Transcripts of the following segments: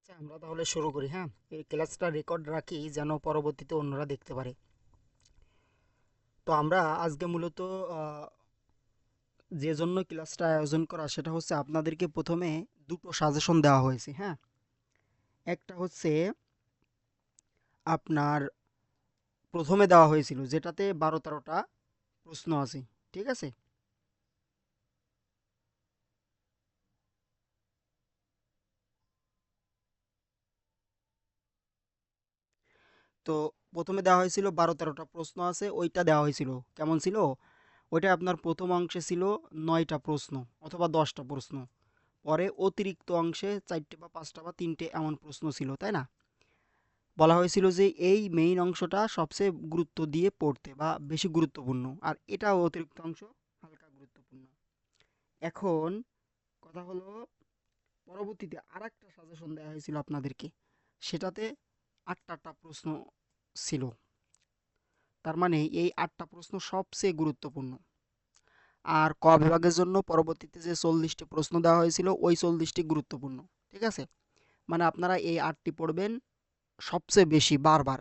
আচ্ছা, আমরা তাহলে শুরু করি। হ্যাঁ, এই ক্লাসটা রেকর্ড রাখি যেন পরবর্তীতে অন্যরা দেখতে পারে। তো আমরা আজকে মূলত আহ, যে জন্য ক্লাসটা আয়োজন করা সেটা হচ্ছে আপনাদেরকে প্রথমে দুটো সাজেশন দেওয়া হয়েছে। হ্যাঁ, একটা হচ্ছে আপনার প্রথমে দেওয়া হয়েছিল যেটাতে 12-13টা প্রশ্ন আছে। ঠিক আছে? তো প্রথমে দেওয়া হয়েছিল 12-13টা প্রশ্ন আছে, ওইটা দেওয়া হয়েছিল। কেমন ছিল ওইটা? আপনার প্রথম অংশে ছিল 9টা প্রশ্ন অথবা 10টা প্রশ্ন। পরে অতিরিক্ত অংশে 4টে বা 5টা বা 3টে এমন প্রশ্ন ছিল, তাই না? বলা হয়েছিল যে এই মেইন অংশটা সবচেয়ে গুরুত্ব দিয়ে পড়তে বা বেশি গুরুত্বপূর্ণ, আর এটাও অতিরিক্ত অংশ হালকা গুরুত্বপূর্ণ। এখন কথা হলো, পরবর্তীতে আর একটা সাজেশন দেওয়া হয়েছিল আপনাদেরকে, সেটাতে 8টা প্রশ্ন ছিল। তার মানে এই 8টা প্রশ্ন সবচেয়ে গুরুত্বপূর্ণ। আর ক বিভাগের জন্য পরবর্তীতে যে 40টি প্রশ্ন দেওয়া হয়েছিল ওই 40টি গুরুত্বপূর্ণ। ঠিক আছে? মানে আপনারা এই 8টি পড়বেন সবচেয়ে বেশি বারবার।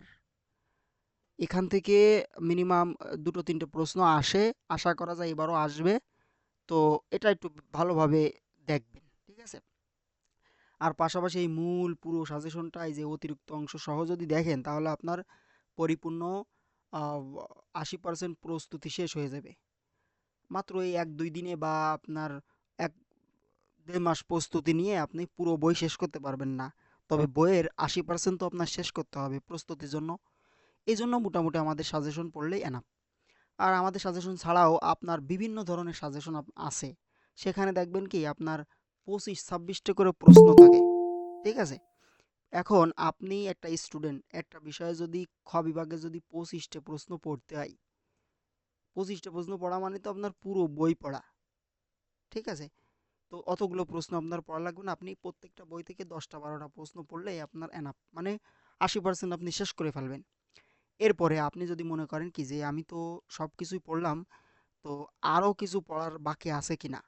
এখান থেকে মিনিমাম 2-3টে প্রশ্ন আসে, আশা করা যায় এবারও আসবে। তো এটা একটু ভালোভাবে দেখবেন। ঠিক আছে? আর পাশাপাশি এই মূল পুরো সাজেশনটা এই যে অতিরিক্ত অংশ সহ যদি দেখেন তাহলে আপনার পরিপূর্ণ 80% প্রস্তুতি শেষ হয়ে যাবে মাত্র এই 1-2 দিনে, বা আপনার 1-1.5 মাস প্রস্তুতি নিয়ে আপনি পুরো বই শেষ করতে পারবেন না। তবে বইয়ের 80% তো আপনার শেষ করতে হবে প্রস্তুতির জন্য। এই জন্য মোটামুটি আমাদের সাজেশন পড়লেই এনাফ। আর আমাদের সাজেশন ছাড়াও আপনার বিভিন্ন ধরনের সাজেশন আছে। সেখানে দেখবেন কি আপনার 25-26টা করে প্রশ্ন থাকে। ঠিক আছে? এখন আপনি একটা স্টুডেন্ট, একটা বিষয়ে যদি খ বিভাগে যদি 25টে প্রশ্ন পড়তে হয়, 25টে প্রশ্ন পড়া মানে তো আপনার পুরো বই পড়া। ঠিক আছে? তো অতগুলো প্রশ্ন আপনার পড়া লাগবে না। আপনি প্রত্যেকটা বই থেকে 10টা 12টা প্রশ্ন পড়লেই আপনার এনাফ, মানে 80% আপনি শেষ করে ফেলবেন। এরপরে আপনি যদি মনে করেন কি যে আমি তো সব কিছুই পড়লাম, তো আরও কিছু পড়ার বাকি আছে কিনা,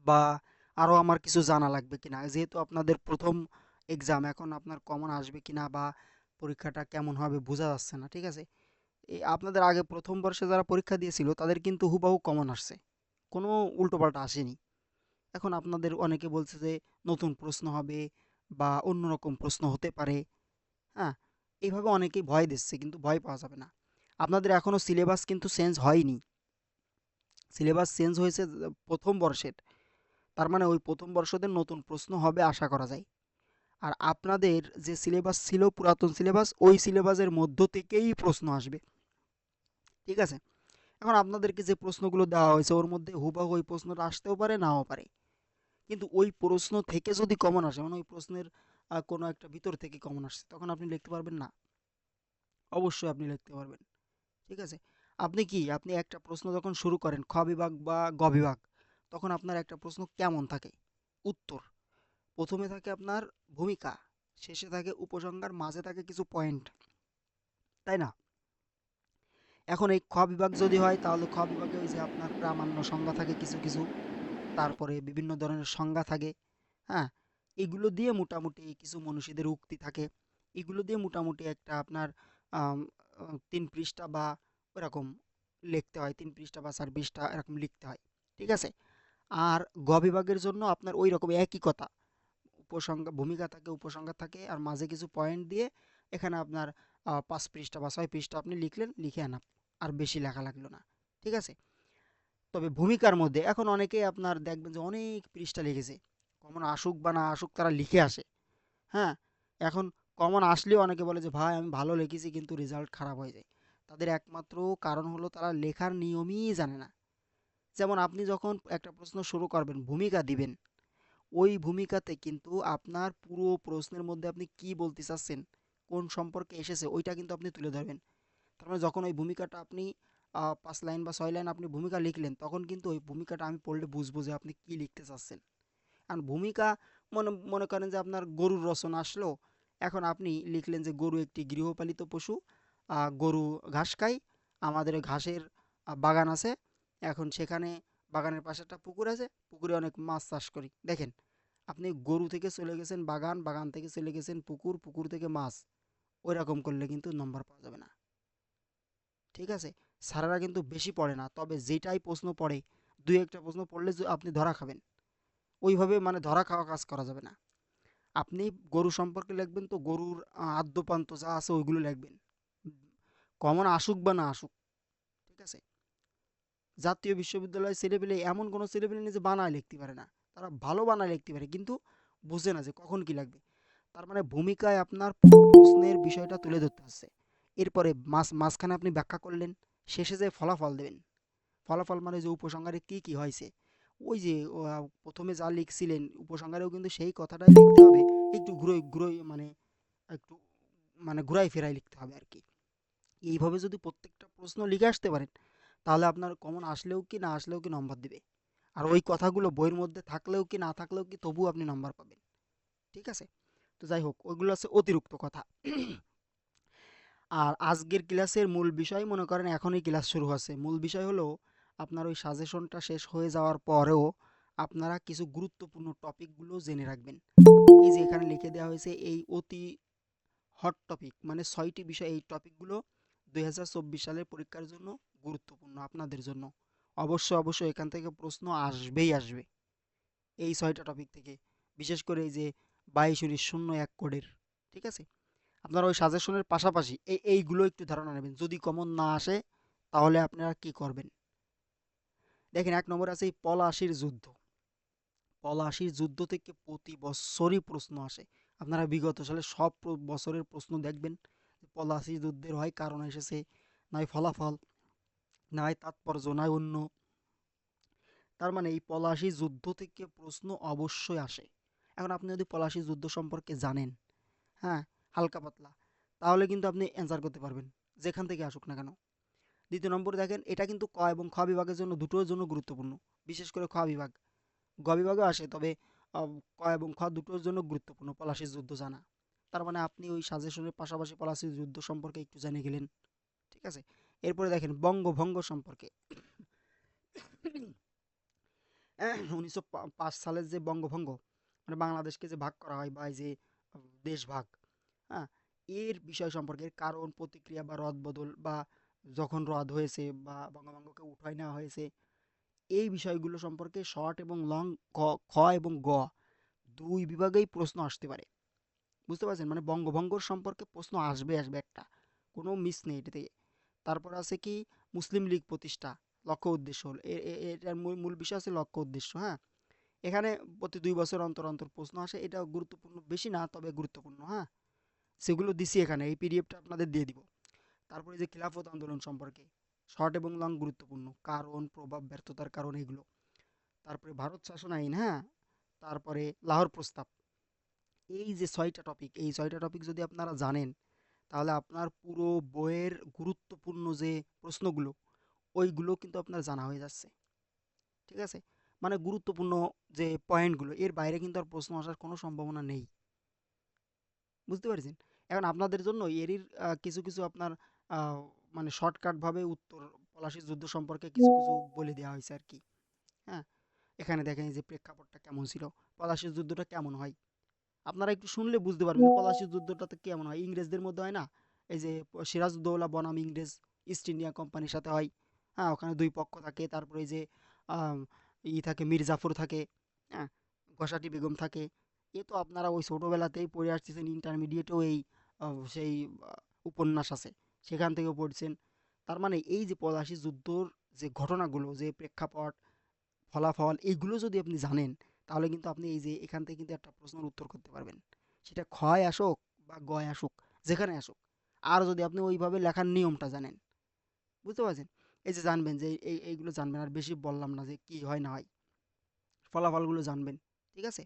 বা আরও আমার কিছু জানা লাগবে কিনা, যেহেতু আপনাদের প্রথম এক্সাম, এখন আপনার কমন আসবে কিনা বা পরীক্ষাটা কেমন হবে বোঝা যাচ্ছে না। ঠিক আছে? এই আপনাদের আগে প্রথম বর্ষে যারা পরীক্ষা দিয়েছিল তাদের কিন্তু হুবাহু কমন আসছে, কোনো উল্টোপাল্টা আসেনি। এখন আপনাদের অনেকে বলছে যে নতুন প্রশ্ন হবে বা অন্যরকম প্রশ্ন হতে পারে। হ্যাঁ, এইভাবে অনেকেই ভয় দিচ্ছে, কিন্তু ভয় পাওয়া যাবে না। আপনাদের এখনও সিলেবাস কিন্তু চেঞ্জ হয়নি। সিলেবাস চেঞ্জ হয়েছে প্রথম বর্ষের। তার মানে ওই প্রথম বর্ষদের নতুন প্রশ্ন হবে আশা করা যায়। আর আপনাদের যে সিলেবাস ছিল পুরাতন সিলেবাস, ওই সিলেবাসের মধ্য থেকেই প্রশ্ন আসবে। ঠিক আছে? এখন আপনাদেরকে যে প্রশ্নগুলো দেওয়া হয়েছে ওর মধ্যে হুবহু ওই প্রশ্নটা আসতেও পারে, নাও পারে। কিন্তু ওই প্রশ্ন থেকে যদি কমন আসে, মানে ওই প্রশ্নের কোনো একটা ভিতর থেকে কমন আসছে, তখন আপনি লিখতে পারবেন না? অবশ্যই আপনি লিখতে পারবেন। ঠিক আছে? আপনি একটা প্রশ্ন যখন শুরু করেন খ বিভাগ বা গ বিভাগ, তখন আপনার একটা প্রশ্ন কেমন থাকে? উত্তর। প্রথমে থাকে আপনার ভূমিকা, শেষে থাকে উপসংহার, মাঝে থাকে কিছু পয়েন্ট, তাই না? এখন এই খ বিভাগ যদি হয় তাহলে খ বিভাগে ওই যে আপনার প্রামাণ্য সংজ্ঞা থাকে কিছু কিছু, তারপরে বিভিন্ন ধরনের সংজ্ঞা থাকে। হ্যাঁ, এগুলো দিয়ে মোটামুটি কিছু মনীষীদের উক্তি থাকে। এগুলো দিয়ে মোটামুটি একটা আপনার 3 পৃষ্ঠা বা ওরকম লিখতে হয়, 3 পৃষ্ঠা বা 4 পৃষ্ঠা এরকম লিখতে হয়। ঠিক আছে? আর গ বিভাগের জন্য আপনার ওই রকম একই কথা, উপসংখ্যা ভূমিকা থাকে, উপসংখ্যা থাকে, আর মাঝে কিছু পয়েন্ট দিয়ে এখানে আপনার 5 পৃষ্ঠা বা 6 পৃষ্ঠা আপনি লিখলেন, লিখে আনা, আর বেশি লেখা লাগলো না। ঠিক আছে? তবে ভূমিকার মধ্যে এখন অনেকেই আপনার দেখবেন যে অনেক পৃষ্ঠা লিখেছে, কমন আসুক বা না আসুক তারা লিখে আসে। হ্যাঁ, এখন কমন আসলেও অনেকে বলে যে ভাই আমি ভালো লিখেছি কিন্তু রেজাল্ট খারাপ হয়ে যায়। তাদের একমাত্র কারণ হলো তারা লেখার নিয়মই জানে না। যেমন আপনি যখন একটা প্রশ্ন শুরু করবেন, ভূমিকা দিবেন, ওই ভূমিকাতে কিন্তু আপনার পুরো প্রশ্নের মধ্যে আপনি কি বলতে চাচ্ছেন, কোন সম্পর্কে এসেছে ওইটা কিন্তু আপনি তুলে ধরবেন। তার মানে যখন ওই ভূমিকাটা আপনি 5 লাইন বা 6 লাইন আপনি ভূমিকা লিখলেন, তখন কিন্তু ওই ভূমিকাটা আমি পড়লে বুঝবো যে আপনি কি লিখতে চাচ্ছেন। কারণ ভূমিকা, মনে মনে করেন যে আপনার গরুর রচনা আসলো, এখন আপনি লিখলেন যে গরু একটি গৃহপালিত পশু, গরু ঘাস খায়, আমাদের ঘাসের বাগান আছে, এখন সেখানে বাগানের পাশে একটা পুকুর আছে, পুকুরে অনেক মাছ চাষ করি। দেখেন, আপনি গরু থেকে চলে গেছেন বাগান, বাগান থেকে চলে গেছেন পুকুর, পুকুর থেকে মাছ, ওই রকম করলে কিন্তু নম্বর পাওয়া যাবে না। ঠিক আছে? স্যারেরা কিন্তু বেশি পড়ে না, তবে যেটাই প্রশ্ন পড়ে দুই একটা প্রশ্ন পড়লে আপনি ধরা খাবেন। ওইভাবে মানে ধরা খাওয়া কাজ করা যাবে না। আপনি গরু সম্পর্কে লিখবেন তো গরুর আদ্যপান্ত যা আছে ওইগুলো লিখবেন, কমন আসুক বা না আসুক। ঠিক আছে? জাতীয় বিশ্ববিদ্যালয়ের ছেলেপেলে এমন কোনো ছেলেপেলে নেই যে বানায় লিখতে পারে না। তারা ভালো বানায় লিখতে পারে কিন্তু বুঝে না যে কখন কি লাগবে। তার মানে ভূমিকায় আপনার পুরো প্রশ্নের বিষয়টা তুলে ধরতে হচ্ছে। এরপরে মাঝখানে আপনি ব্যাখ্যা করলেন, শেষে যে ফলাফল দেবেন। ফলাফল মানে যে উপসংহারে কি কি হয়েছে, ওই যে প্রথমে যা লিখছিলেন উপসংহারেও কিন্তু সেই কথাটাই লিখতে হবে, একটু ঘুরোই ঘুরোই মানে একটু মানে ঘুরাই ফেরাই লিখতে হবে আর কি। এইভাবে যদি প্রত্যেকটা প্রশ্ন লিখে আসতে পারেন, তাহলে আপনার কমন আসলেও কি না আসলেও কি নম্বর দিবে। আর ওই কথাগুলো বইয়ের মধ্যে থাকলেও কি না থাকলেও কি তবুও আপনি নম্বর পাবেন। ঠিক আছে? তো যাই হোক, ওইগুলো হচ্ছে অতিরিক্ত কথা। আর আজকের ক্লাসের মূল বিষয় মনে করেন এখনই ক্লাস শুরু হচ্ছে, মূল বিষয় হলো আপনার ওই সাজেশনটা শেষ হয়ে যাওয়ার পরেও আপনারা কিছু গুরুত্বপূর্ণ টপিকগুলো জেনে রাখবেন। এই যে এখানে লিখে দেওয়া হয়েছে এই অতি হট টপিক মানে ৬টি বিষয়, এই টপিকগুলো ২০২৪ সালের পরীক্ষার জন্য গুরুত্বপূর্ণ আপনাদের জন্য। অবশ্যই অবশ্যই এখান থেকে প্রশ্ন আসবেই আসবে এই ৬টা টপিক থেকে। বিশেষ করে এই যে ২২-০১ কোডের। ঠিক আছে? আপনারা ওই সাজেশনের পাশাপাশি এইগুলো একটু ধারণা নেবেন। যদি কমন না আসে তাহলে আপনারা কি করবেন? দেখেন ১ নম্বরে আছে এই পলাশির যুদ্ধ। পলাশির যুদ্ধ থেকে প্রতি বছরই প্রশ্ন আসে। আপনারা বিগত সালে সব বছরের প্রশ্ন দেখবেন। পলাশির যুদ্ধের হয় কারণ এসেছে, নয় ফলাফল, নয় তাৎপর্য, নয় অন্য। তার মানে এই পলাশি যুদ্ধ থেকে প্রশ্ন অবশ্যই আসে। এখন আপনি যদি পলাশি যুদ্ধ সম্পর্কে জানেন, হ্যাঁ, হালকা পাতলা, তাহলে কিন্তু আপনি অ্যান্সার করতে পারবেন, যেখান থেকে আসুক না কেন। দ্বিতীয় নম্বরে দেখেন এটা কিন্তু ক এবং খ বিভাগের জন্য দুটোর জন্য গুরুত্বপূর্ণ। বিশেষ করে খ বিভাগ, গ বিভাগও আসে, তবে ক এবং খ দুটোর জন্য গুরুত্বপূর্ণ পলাশির যুদ্ধ জানা। তার মানে আপনি ওই সাজেশনের পাশাপাশি পলাশির যুদ্ধ সম্পর্কে একটু জেনে গেলেন। ঠিক আছে? এরপরে দেখেন বঙ্গভঙ্গ সম্পর্কে। ১৯০৫ সালের যে বঙ্গভঙ্গ মানে বাংলাদেশকে যে ভাগ করা হয় বা এই যে দেশ ভাগ, হ্যাঁ, এর বিষয় সম্পর্কে এর কারণ প্রতিক্রিয়া বা রদবদল বা যখন রদ হয়েছে বা বঙ্গভঙ্গকে উঠায় নেওয়া হয়েছে, এই বিষয়গুলো সম্পর্কে শর্ট এবং লং, ক খ এবং গ দুই বিভাগেই প্রশ্ন আসতে পারে। বুঝতে পারছেন? মানে বঙ্গভঙ্গর সম্পর্কে প্রশ্ন আসবে আসবে একটা, কোনো মিস নেই এটা থেকে। তারপর আছে কি মুসলিম লীগ প্রতিষ্ঠা, লক্ষ্য উদ্দেশ্য হল এটার মূল মূল বিষয় আছে লক্ষ্য উদ্দেশ্য। হ্যাঁ, এখানে প্রতি ২ বছর অন্তর অন্তর প্রশ্ন আসে, এটা গুরুত্বপূর্ণ, বেশি না তবে গুরুত্বপূর্ণ। হ্যাঁ, সেগুলো দিছি এখানে, এই পিডিএফটা আপনাদের দিয়ে দিব। তারপরে যে খিলাফত আন্দোলন সম্পর্কে শর্ট এবং লং গুরুত্বপূর্ণ, কারণ প্রভাব ব্যর্থতার কারণ এগুলো। তারপরে ভারত শাসন আইন, হ্যাঁ, তারপরে লাহোর প্রস্তাব। এই যে ৬টা টপিক, এই ৬টা টপিক যদি আপনারা জানেন, তাহলে আপনার পুরো বইয়ের গুরুত্বপূর্ণ যে প্রশ্নগুলো ওইগুলো কিন্তু আপনার জানা হয়ে যাচ্ছে। ঠিক আছে? মানে গুরুত্বপূর্ণ যে পয়েন্টগুলো এর বাইরে কিন্তু আর প্রশ্ন আসার কোনো সম্ভাবনা নেই। বুঝতে পেরেছেন? এখন আপনাদের জন্য এরই কিছু কিছু আপনার আহ, মানে শর্টকাট ভাবে উত্তর, পলাশির যুদ্ধ সম্পর্কে কিছু কিছু বলে দেওয়া হয়েছে আর কি। হ্যাঁ, এখানে দেখেন এই যে প্রেক্ষাপটটা কেমন ছিল, পলাশির যুদ্ধটা কেমন হয়, আপনারা একটু শুনলে বুঝতে পারবেন যে পলাশির যুদ্ধটাতে কেমন হয়। ইংরেজদের মধ্যে হয় না, এই যে সিরাজউদ্দৌলা বনাম ইংরেজ, ইস্ট ইন্ডিয়া কোম্পানির সাথে হয়। হ্যাঁ, ওখানে দুই পক্ষ থাকে, তারপরে এই যে আম, থাকে মীর জাফর থাকে, হ্যাঁ, ঘসাটি বেগম থাকে। এ তো আপনারা ওই ছোটোবেলাতেই পড়ে আসতেছেন, ইন্টারমিডিয়েটেও এই সেই উপন্যাস আছে, সেখান থেকেও পড়ছেন। তার মানে এই যে পলাশি যুদ্ধর যে ঘটনাগুলো, যে প্রেক্ষাপট, ফলাফল, এইগুলো যদি আপনি জানেন, তাহলে কিন্তু আপনি এই যে এখান থেকে কিন্তু একটা প্রশ্নের উত্তর করতে পারবেন। সেটা ক্ষয় আসুক বা গয় আসুক, যেখানে আসুক। আর যদি আপনি ওইভাবে লেখার নিয়মটা জানেন, বুঝতে পারছেন? এই যে জানবেন যে এইগুলো জানবেন, আর বেশি বললাম না যে কি হয় না হয়, ফলাফলগুলো জানবেন। ঠিক আছে?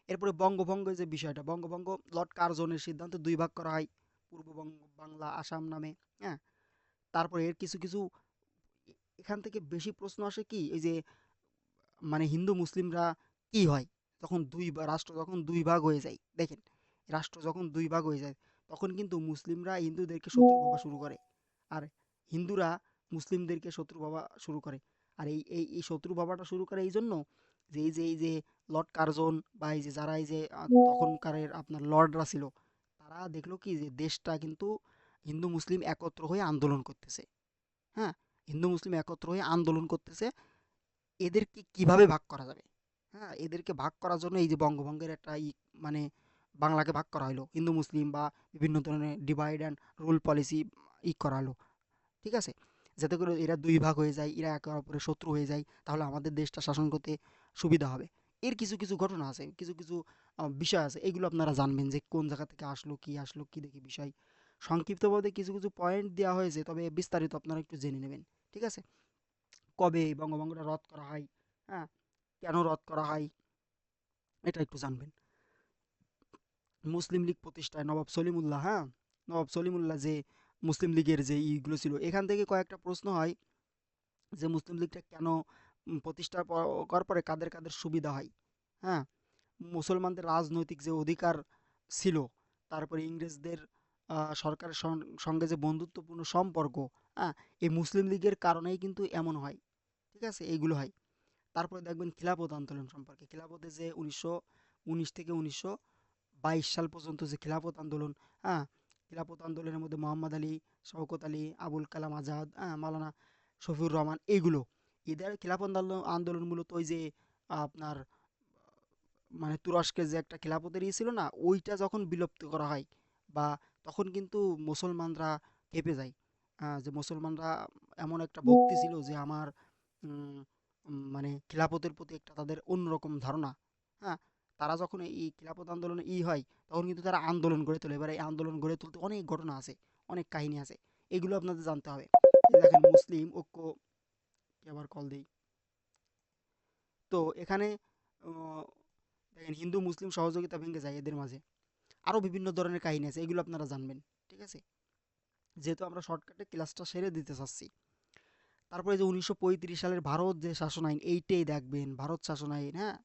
এরপরে বঙ্গভঙ্গের যে বিষয়টা, বঙ্গভঙ্গ লর্ড কার্জনের সিদ্ধান্তে দুই ভাগ করা হয়, পূর্ববঙ্গ বাংলা আসাম নামে। হ্যাঁ, তারপরে এর কিছু কিছু এখান থেকে বেশি প্রশ্ন আসে কি, এই যে মানে হিন্দু মুসলিমরা কি হয় যখন রাষ্ট্র যখন দুই ভাগ হয়ে যায়। দেখেন, রাষ্ট্র যখন দুই ভাগ হয়ে যায় তখন কিন্তু মুসলিমরা হিন্দুদেরকে শত্রু ভাবা শুরু করে, আর হিন্দুরা মুসলিমদেরকে শত্রু ভাবা শুরু করে। আর এই শত্রু ভাবাটা শুরু করে এই জন্য যে লর্ড কার্জন বা এই যে যারা এই যে তখনকারের আপনার লর্ডরা ছিল, তারা দেখলো কি যে দেশটা কিন্তু হিন্দু মুসলিম একত্র হয়ে আন্দোলন করতেছে। হ্যাঁ, হিন্দু মুসলিম একত্র হয়ে আন্দোলন করতেছে, এদেরকে কিভাবে ভাগ করা যাবে। হ্যাঁ, এদেরকে ভাগ করার জন্য এই যে বঙ্গভঙ্গের একটা মানে বাংলাকে ভাগ করা হলো হিন্দু মুসলিম বা বিভিন্ন ধরনের ডিভাইড অ্যান্ড রুল পলিসি করা হলো। ঠিক আছে? যাতে করে এরা ২ ভাগ হয়ে যায়, এরা একে অপরের শত্রু হয়ে যায়, তাহলে আমাদের দেশটা শাসন করতে সুবিধা হবে। এর কিছু ঘটনা আছে, কিছু বিষয় আছে। এগুলো আপনারা জানবেন যে কোন জায়গা থেকে আসলো, কি দেখি বিষয়। সংক্ষিপ্তভাবে কিছু পয়েন্ট দেওয়া হয়েছে, তবে বিস্তারিত আপনারা একটু জেনে নেবেন। ঠিক আছে? কবে এই বঙ্গভঙ্গটা রদ করা হয়, হ্যাঁ? কেন রদ করা হয়, এটা একটু জানবেন। মুসলিম লীগ প্রতিষ্ঠায় নবাব সলিমুল্লাহ, হ্যাঁ? নবাব সলিমুল্লাহ যে মুসলিম লীগের যে ইগুলো ছিল, এখান থেকে কয়েকটা প্রশ্ন হয় যে মুসলিম লীগটা কেন প্রতিষ্ঠা করার পরে কাদের সুবিধা হয়, হ্যাঁ? মুসলমানদের রাজনৈতিক যে অধিকার ছিল, তারপরে ইংরেজদের সরকারের সঙ্গে যে বন্ধুত্বপূর্ণ সম্পর্ক, হ্যাঁ? এই মুসলিম লীগের কারণেই কিন্তু এমন হয়। ঠিক আছে? এইগুলো হয়। তারপরে দেখবেন খিলাফত আন্দোলন সম্পর্কে, খিলাফতে যে ১৯১৯ থেকে ১৯২২ সাল পর্যন্ত যে খিলাফত আন্দোলন, হ্যাঁ? খিলাফত আন্দোলনের মধ্যে মোহাম্মদ আলী, শওকত আলী, আবুল কালাম আজাদ, হ্যাঁ? মাওলানা শফিউর রহমান, এইগুলো এদের খিলাফত আন্দোলন মূলত ওই যে আপনার মানে তুরস্কের যে একটা খিলাফতের ছিল না, ওইটা যখন বিলুপ্ত করা হয়, বা তখন কিন্তু মুসলমানরা ক্ষেপে যায়। যে মুসলমানরা এমন একটা ভক্তি ছিল যে আমার উম, মানে খিলাফতের প্রতি একটা তাদের অন্যরকম ধারণা। হ্যাঁ, তারা যখন এই খিলাফত আন্দোলনে হয়, তখন কিন্তু তারা আন্দোলন গড়ে তোলে। এবার এই আন্দোলন গড়ে তুলতে অনেক ঘটনা আছে, অনেক কাহিনী আছে, এগুলো আপনাদের জানতে হবে। এই যে দেখেন মুসলিম ঐক্য, কি আবার কল দেই, তো এখানে দেখেন হিন্দু মুসলিম সহযোগিতা ভেঙে যায় এদের মাঝে। আরও বিভিন্ন ধরনের কাহিনী আছে, এগুলো আপনারা জানবেন। ঠিক আছে? যেহেতু আমরা শর্টকাটে ক্লাসটা সেরে দিতে চাচ্ছি। তারপরে যে ১৯৩৫ সালের ভারত যে শাসন আইন, এইটাই দেখবেন ভারত শাসন আইন, হ্যাঁ?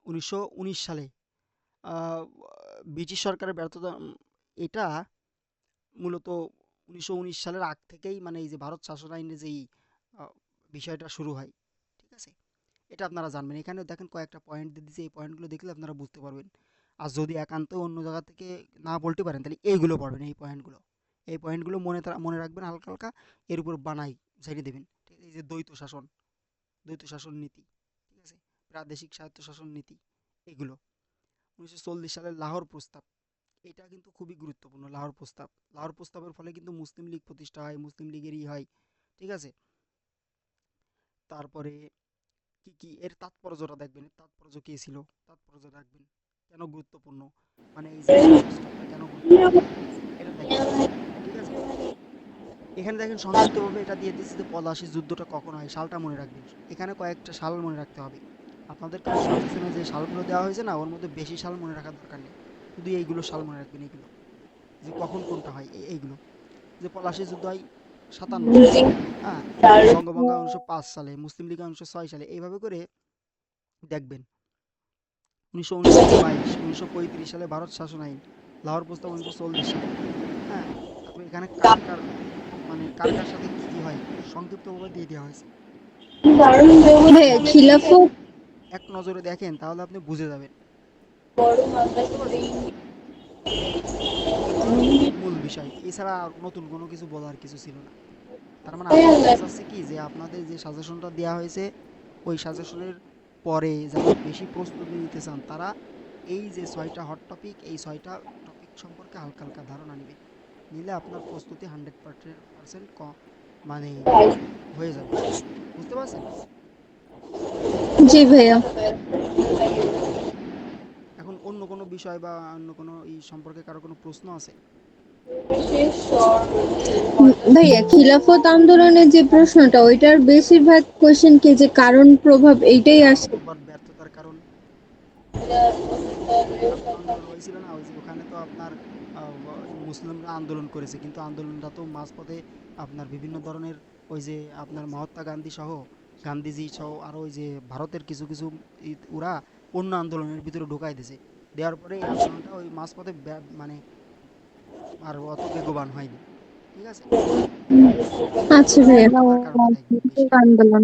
১৯১৯ সালে আহ, ব্রিটিশ সরকারের ব্যর্থতা, এটা মূলত ১৯১৯ সালের আগ থেকেই মানে এই যে ভারত শাসন আইনের যেই আহ, বিষয়টা শুরু হয়। ঠিক আছে? এটা আপনারা জানবেন। এখানে দেখেন কয়েকটা পয়েন্ট দিয়ে দিয়েছে, এই পয়েন্টগুলো দেখলে আপনারা বুঝতে পারবেন। আর যদি একান্ত অন্য জায়গা থেকে না বলতে পারেন, তাহলে এইগুলো পড়বেন, এই পয়েন্টগুলো মনে রাখবেন হালকা হালকা, এর উপর বানাই ঝেড়ে দেবেন। ঠিক আছে? এই যে দ্বৈত শাসন নীতি, ঠিক আছে, প্রাদেশিক স্বায়ত্তশাসন নীতি, এগুলো ১৯৪০ সালের লাহোর প্রস্তাব, এটা কিন্তু খুবই গুরুত্বপূর্ণ। লাহোর প্রস্তাবের ফলে কিন্তু মুসলিম লীগ প্রতিষ্ঠা হয়, মুসলিম লীগেরই হয়। ঠিক আছে? তারপরে কি এর তাৎপর্যটা দেখবেন, এর তাৎপর্য কি ছিল, তাৎপর্য রাখবেন, কেন গুরুত্বপূর্ণ, মানে এই যে লাহোর প্রস্তাবটা কেন গুরুত্বপূর্ণ, এটা দেখবেন। ঠিক আছে? এখানে দেখেন সংক্ষিপ্তভাবে এটা দিয়ে দিচ্ছে যে পলাশী যুদ্ধটা কখন হয়, সালটা মনে রাখবেন। এখানে কয়েকটা সাল মনে রাখতে হবে আপনাদের, কাছে সাজেশনে যে সালগুলো দেওয়া হয়েছে না, ওর মধ্যে বেশি সাল মনে রাখার দরকার নেই, শুধু এইগুলো সাল মনে রাখবেন, এইগুলো যে কখন কোনটা হয়, এইগুলো যে পলাশী যুদ্ধ হয় ৫৭ সালে, হ্যাঁ? বঙ্গভঙ্গ হয় ১৯০৫ সালে, মুসলিম লীগ হয় ১৯০৬ সালে, এইভাবে করে দেখবেন। ১৯১৯ থেকে ২২, ১৯৩৫ সালে ভারত শাসন আইন, লাহোর প্রস্তাব ১৯৪০ সালে, হ্যাঁ? তারপরে এখানে মানে কার সাথে কি হয়, সংক্ষিপ্তভাবে দিয়ে দেওয়া হয়েছে। ভাইয়া যদি খিলাফত এক নজরে দেখেন তাহলে আপনি বুঝে যাবেন। বুঝতে পারছেন? এই হলো মূল বিষয়, এছাড়া আর নতুন কোনো কিছু বলার কিছু ছিল না। তার মানে আমি বলতে চাচ্ছি কি যে আপনাদের যে সাজেশনটা দেওয়া হয়েছে, ওই সাজেশনের পরে যারা বেশি প্রস্তুতি নিতে চান, তারা এই যে ৬টা হট টপিক, এই ৬টা টপিক সম্পর্কে হালকা হালকা ধারণা নেবেন। নিলে আপনার প্রস্তুতি 100% মানে হয়ে যাবে। বুঝতে পারছেন? জি ভাইয়া। এখন অন্য কোনো বিষয় বা অন্য কোনো সম্পর্কে কারো কোনো প্রশ্ন আছে? ভাইয়া খিলাফত আন্দোলনের যে প্রশ্নটা, ওইটার বেশিরভাগ কোশ্চেন কি যে কারণ প্রভাব এইটাই কারণ আসে। প্রভাব ব্যর্থতার কারণ, খিলাফত আন্দোলন হয়েছিল না, ওই যে ওখানে তো আপনার মুসলিমরা আন্দোলন করেছে, কিন্তু আন্দোলনটা তো মাঝপথে আপনার বিভিন্ন ধরনের ওই যে আপনার মহাত্মা গান্ধী সহ, গান্ধীজি সহ আরও ওই যে ভারতের কিছু ওরা অন্য আন্দোলনের ভিতরে ঢুকাই দিয়েছে। দেওয়ার পরে এই আন্দোলনটা ওই মাঝপথে মানে আর অত বেগবান হয়নি। ঠিক আছে? এই আচ্ছা হলো ভাইয়া। ব্যর্থতার কারণটা দেখবেন বেশি। আন্দোলন।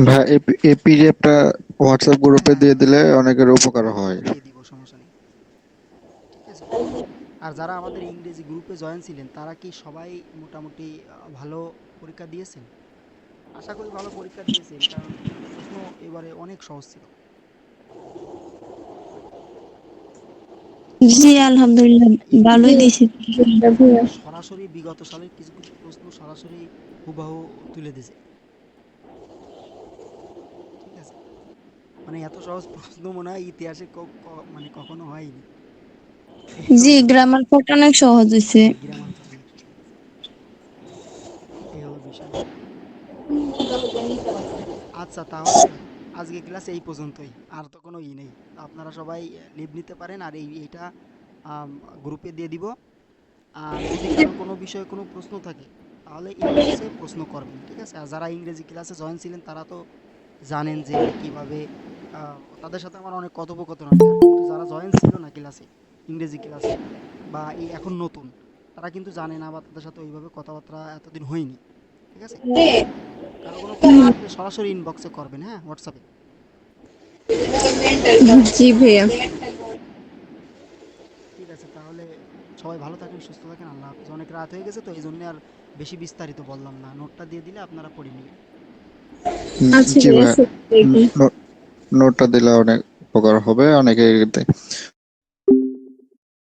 ভাই এই পিডিএফটা হোয়াটসঅ্যাপ গ্রুপে হ্যাঁ, দিয়ে দিলে অনেকের উপকার হয়। দিয়ে দিব, সমস্যা নেই। ঠিক আছে। আর যারা আমাদের ইংরেজি গ্রুপে জয়েন ছিলেন তারা কি সবাই মোটামুটি ভালো পরীক্ষা দিয়েছেন? আশা করি ভালো পরীক্ষা দিয়েছেন, কারণ প্রশ্ন এবারে অনেক সহজ ছিল। জি সরাসরি আলহামদুলিল্লাহ এই জি ভালোই দিছি। আলহামদুলিল্লাহ ভাইয়া। সরাসরি বিগত সালের কিছু কিছু প্রশ্ন সরাসরি হুবাহু তুলে দিছে। ঠিক আছে। মানে এত সহজ প্রশ্ন মনে হয় ইতিহাসে মানে কখনো হয়নি। এই জি হলো, গ্রামার পার্ট অনেক সহজ হয়েছে। হ্যাঁ, গ্রামার পার্ট অনেক সহজ হয়েছে। এই হলো বিষয়। আচ্ছা, তাহলে আজকে ক্লাস এই পর্যন্তই। আর তো কোনো নেই। তো আপনারা সবাই লিভ নিতে পারেন, আর এইটা আম, গ্রুপে দিয়ে দিব। আর যদি কারোর কোনো বিষয়ে কোনো প্রশ্ন থাকে তাহলে ইনবক্সে প্রশ্ন করবেন, ঠিক আছে? আর যারা ইংরেজি ক্লাসে জয়েন ছিলেন তারা তো জানেন যে কিভাবে তাদের সাথে আমার অনেক কথোপকথন আছে। আর কিন্তু যারা জয়েন ছিল না ক্লাসে, ইংরেজি ক্লাসে, বা এই এখন নতুন, তারা কিন্তু জানে না, বা তাদের সাথে ওইভাবে কথাবার্তা এতদিন হয়নি। ঠিক আছে। কারো কোনো প্রশ্ন থাকলে সরাসরি ইনবক্সে করবেন, হ্যাঁ, হোয়াটসঅ্যাপে। জি ভাইয়া। ঠিক আছে, তাহলে সবাই ভালো থাকেন, সুস্থ থাকেন, আল্লাহ হাফিজ। অনেক রাত হয়ে গেছে তো এই জন্য আর বেশি বিস্তারিত বললাম না, নোটটা দিয়ে দিলে আপনারা পড়ে নেবেন। আচ্ছা জি ভাইয়া, ভাই, আসসালামু আলাইকুম। নোটটা দিলে অনেক উপকার হবে অনেকে।